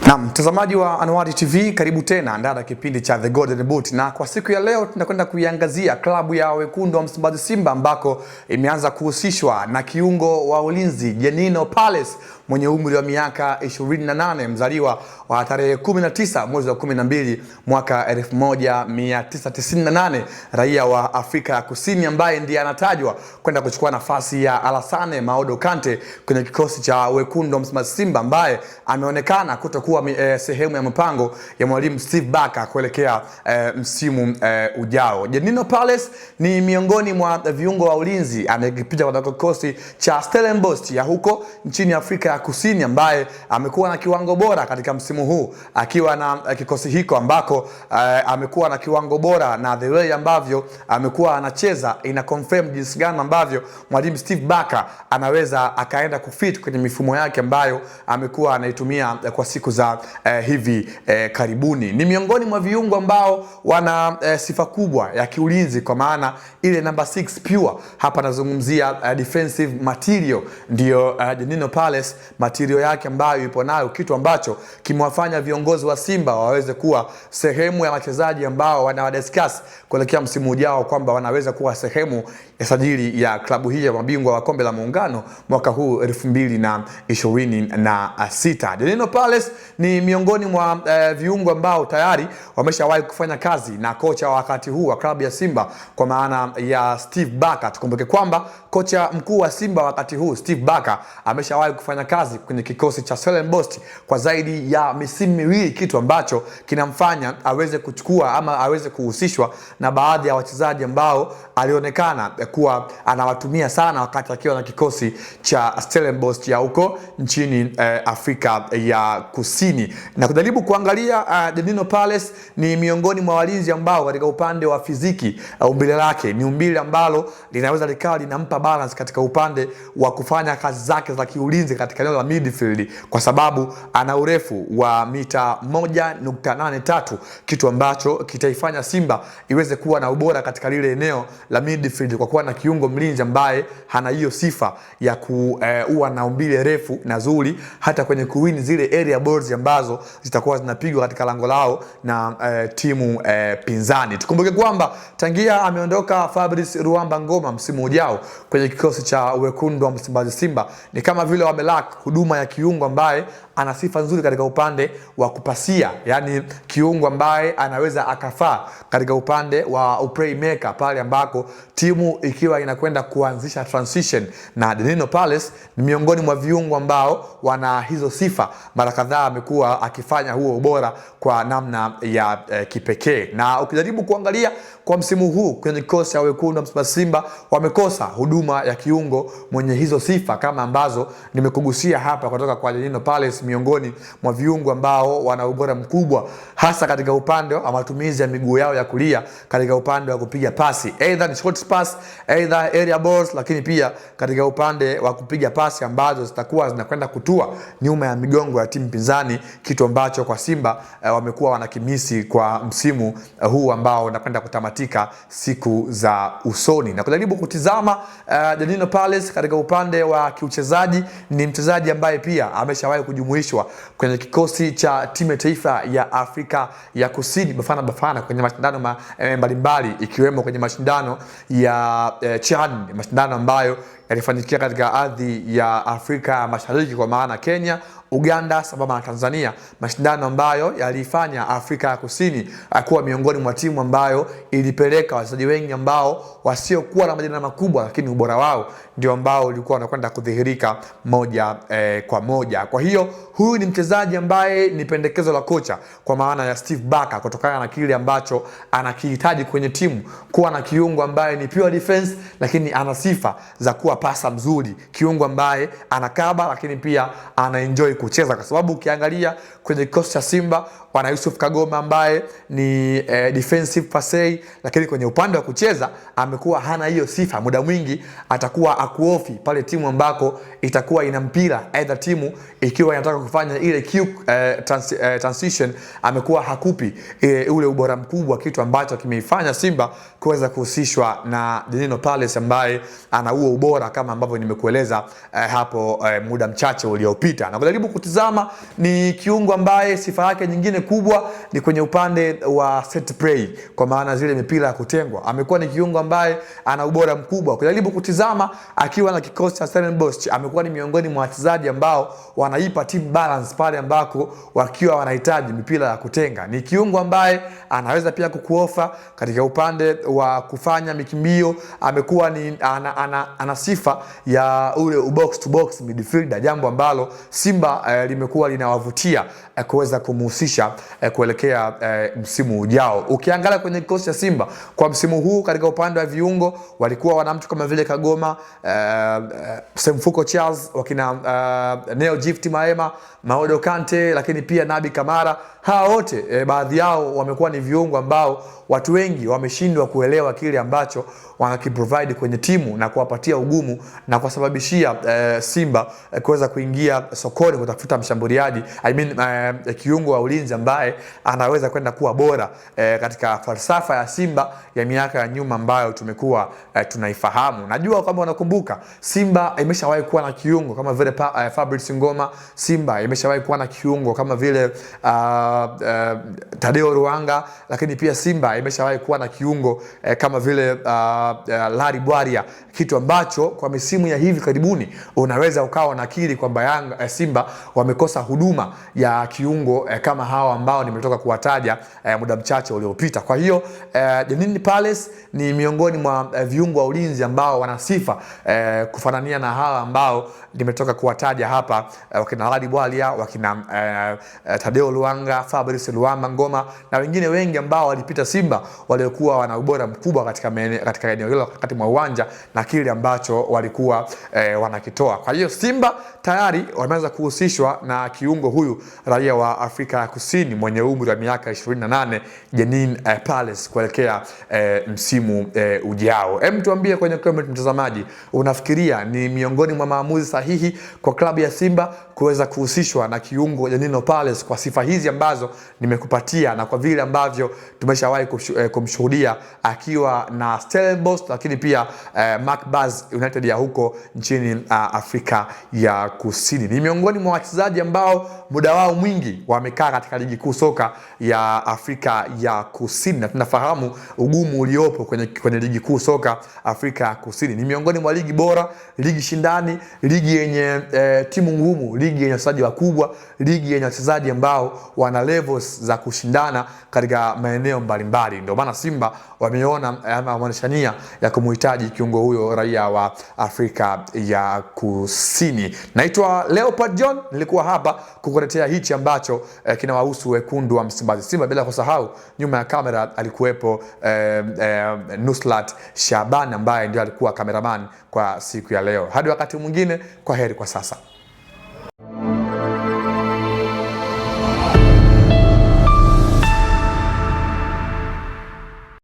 Na mtazamaji wa Anwar TV, karibu tena ndani ya kipindi cha The Golden Boot, na kwa siku ya leo tunakwenda kuiangazia klabu ya wekundu wa Msimbazi Simba ambako imeanza kuhusishwa na kiungo wa ulinzi Djanino Palace mwenye umri wa miaka 28, mzaliwa wa tarehe 19 mwezi wa 12 mwaka 1998, raia wa Afrika ya Kusini ambaye ndiye anatajwa kwenda kuchukua nafasi ya Alassane Maodo Kante kwenye kikosi cha wekundu wa Msimbazi Simba, ambaye ameonekana kutokuwa sehemu ya mpango ya mwalimu Steve Barker kuelekea msimu ujao. Djanino Palace ni miongoni mwa viungo wa ulinzi anayepita kwa kikosi cha Stellenbosch ya huko nchini Afrika ya Kusini, ambaye amekuwa na kiwango bora katika msimu huu akiwa na kikosi hiko, ambako amekuwa na kiwango bora, na the way ambavyo amekuwa anacheza ina confirm jinsi gani ambavyo mwalimu Steve Barker anaweza akaenda kufit kwenye mifumo yake ambayo amekuwa anaitumia kwa siku za hivi karibuni. Ni miongoni mwa viungo ambao wana sifa kubwa ya kiulinzi, kwa maana ile number 6 pure. Hapa nazungumzia defensive material, ndio Djanino Palace material yake ambayo ipo nayo, kitu ambacho kimewafanya viongozi wa Simba waweze kuwa sehemu ya wachezaji ambao wanawadiscuss kuelekea msimu ujao kwamba wanaweza kuwa sehemu ya sajili ya klabu hii ya mabingwa wa kombe la muungano mwaka huu 2026. Djanino Palace ni miongoni mwa viungo ambao tayari wameshawahi kufanya kazi na kocha wa wakati huu wa klabu ya Simba, kwa maana ya Steve Barker. Tukumbuke kwamba kocha mkuu wa Simba wakati huu Steve Barker ameshawahi kufanya kazi kwenye kikosi cha Stellenbosch kwa zaidi ya misimu miwili, kitu ambacho kinamfanya aweze kuchukua ama aweze kuhusishwa na baadhi ya wachezaji ambao alionekana kuwa anawatumia sana wakati akiwa na kikosi cha Stellenbosch ya huko nchini Afrika ya Kusini. Na kujaribu kuangalia Djanino Palace ni miongoni mwa walinzi ambao katika upande wa fiziki umbile lake ni umbile ambalo linaweza likawa linampa balance katika upande wa kufanya kazi zake za kiulinzi katika eneo la midfield, kwa sababu ana urefu wa mita 1.83, kitu ambacho kitaifanya Simba iweze kuwa na ubora katika lile eneo la midfield, kwa kuwa na kiungo mlinzi ambaye hana hiyo sifa ya kuwa na umbile refu na zuri hata kwenye kuwin zile area balls ambazo zitakuwa zinapigwa katika lango lao na timu pinzani. Tukumbuke kwamba tangia ameondoka Fabrice Ruamba Ngoma msimu ujao kwenye kikosi cha wekundu wa Msimbazi Simba, ni kama vile wabelak huduma ya kiungo ambaye ana sifa nzuri katika upande wa kupasia, yani kiungo ambaye anaweza akafaa katika upande wa playmaker pale ambako timu ikiwa inakwenda kuanzisha transition, na Djanino Palace ni miongoni mwa viungo ambao wana hizo sifa. Mara kadhaa amekuwa akifanya huo ubora kwa namna ya kipekee, na ukijaribu kuangalia kwa msimu huu kwenye kikosi cha wekundu wa Msimbazi Simba wamekosa huduma ya kiungo mwenye hizo sifa kama ambazo nimekugusia hapa kutoka kwa Djanino Palace, miongoni mwa viungo ambao wana ubora mkubwa hasa katika upande wa matumizi ya miguu yao ya kulia katika upande wa kupiga pasi, either ni short pass, either area balls, lakini pia katika upande wa kupiga pasi ambazo zitakuwa zinakwenda kutua nyuma ya migongo ya timu pinzani, kitu ambacho kwa Simba wamekuwa wanakimisi kwa msimu huu ambao unakwenda kutamatika siku za usoni. Na kujaribu kutizama Djanino Palace katika upande wa kiuchezaji, ni mchezaji ambaye pia ameshawahi kujumuishwa kwenye kikosi cha timu ya taifa ya Afrika ya Kusini Bafana kwenye mashindano mbalimbali, ikiwemo kwenye mashindano ya CHAN, mashindano ambayo yalifanikiwa katika ardhi ya Afrika Mashariki, kwa maana Kenya, Uganda sambamba na Tanzania, mashindano ambayo yalifanya Afrika ya Kusini kuwa miongoni mwa timu ambayo ilipeleka wachezaji wengi ambao wasiokuwa na majina makubwa, lakini ubora wao ndio ambao ulikuwa unakwenda kudhihirika moja kwa moja. Kwa hiyo huyu ni mchezaji ambaye ni pendekezo la kocha kwa maana ya Steve Barker, kutokana na kile ambacho anakihitaji kwenye timu, kuwa na kiungo ambaye ni pure defense lakini ana sifa za kuwa pasa mzuri, kiungo ambaye anakaba lakini pia ana enjoy kucheza, kwa sababu ukiangalia kwenye kikosi cha Simba wana Yusuf Kagoma ambaye ni defensive passer, lakini kwenye upande wa kucheza amekuwa hana hiyo sifa. Muda mwingi atakuwa akuofi pale timu ambako itakuwa ina mpira, aidha timu ikiwa inataka kufanya ile transition, amekuwa hakupi ule ubora mkubwa, kitu ambacho kimeifanya Simba kuweza kuhusishwa na Djanino Palace ambaye ana huo ubora kama ambavyo nimekueleza hapo muda mchache uliopita. Na kujaribu kutizama, ni kiungo ambaye sifa yake nyingine kubwa ni kwenye upande wa set play, kwa maana zile mipira ya kutengwa. Amekuwa ni kiungo ambaye ana ubora mkubwa. Ukijaribu kutizama akiwa na kikosi cha Stellenbosch, amekuwa ni miongoni mwa wachezaji ambao wanaipa team balance pale ambako wakiwa wanahitaji mipira ya kutenga. Ni kiungo ambaye anaweza pia kukuofa katika upande wa kufanya mikimbio. Amekuwa ni ana sifa ya ule box to box midfielder, jambo ambalo Simba limekuwa linawavutia kuweza kumhusisha kuelekea msimu ujao. Ukiangalia kwenye kikosi cha Simba kwa msimu huu katika upande wa viungo, walikuwa wana mtu kama vile Kagoma, Semfuko Charles, wakina Neo Gift Maema, Maodo Kante, lakini pia Nabi Kamara. Hawa wote baadhi yao wamekuwa ni viungo ambao watu wengi wameshindwa kuelewa kile ambacho wanakiprovide kwenye timu na kuwapatia ugumu na kuwasababishia Simba kuweza kuingia sokoni kutafuta mshambuliaji, kiungo wa ulinzi ambaye anaweza kwenda kuwa bora katika falsafa ya Simba ya miaka ya nyuma ambayo tumekuwa tunaifahamu. Najua kama unakumbuka, Simba imeshawahi kuwa na kiungo kama vile Fabrice Ngoma. Simba imeshawahi kuwa na kiungo kama vile Tadeo Ruanga, lakini pia Simba imeshawahi kuwa na kiungo kama vile Larry Bwaria, kitu ambacho kwa misimu ya hivi karibuni unaweza ukawa nakiri kwamba Simba wamekosa huduma ya kiungo kama hawa ambao nimetoka kuwataja muda mchache uliopita. Kwa hiyo Jenin Palace ni miongoni mwa viungo wa ulinzi ambao wana sifa kufanania na hawa ambao nimetoka kuwataja hapa, wakina Larry Bwaria, wakina Tadeo Luanga, Fabrice Luamba Ngoma na wengine wengi ambao walipita Simba waliokuwa wana ubora mkubwa katika eneo hilo wakati mwa uwanja na kile ambacho walikuwa wanakitoa. Kwa hiyo Simba tayari wameanza kuhusishwa na kiungo huyu raia wa Afrika ya Kusini mwenye umri wa miaka 28, Jenin Palace kuelekea msimu ujao. Tuambie kwenye comment mtazamaji, unafikiria ni miongoni mwa maamuzi sahihi kwa klabu ya Simba kuweza kuhusishwa na kiungo Jenin Palace kwa sifa hizi ambazo nimekupatia na kwa vile ambavyo tumeshawahi kumshuhudia akiwa na Stellenbosch, lakini pia Macbaz United ya huko nchini Afrika ya Kusini. Ni miongoni mwa wachezaji ambao muda wao mwingi wamekaa katika ligi kuu soka ya Afrika ya Kusini, na tunafahamu ugumu uliopo kwenye ligi kuu soka Afrika ya Kusini. Ni miongoni mwa ligi bora, ligi shindani, ligi yenye timu ngumu, ligi yenye wachezaji wakubwa, ligi yenye wachezaji ambao wana levels za kushindana katika maeneo mbalimbali. Ndio maana Simba wameona ama wanashania ya kumhitaji kiungo huyo raia wa Afrika ya Kusini. Naitwa Leopard John, nilikuwa hapa kukuletea hichi ambacho kinawahusu wekundu wa Msimbazi Simba, bila kusahau nyuma ya kamera alikuwepo Nuslat Shaban ambaye ndio alikuwa cameraman kwa siku ya leo. Hadi wakati mwingine, kwa heri kwa sasa.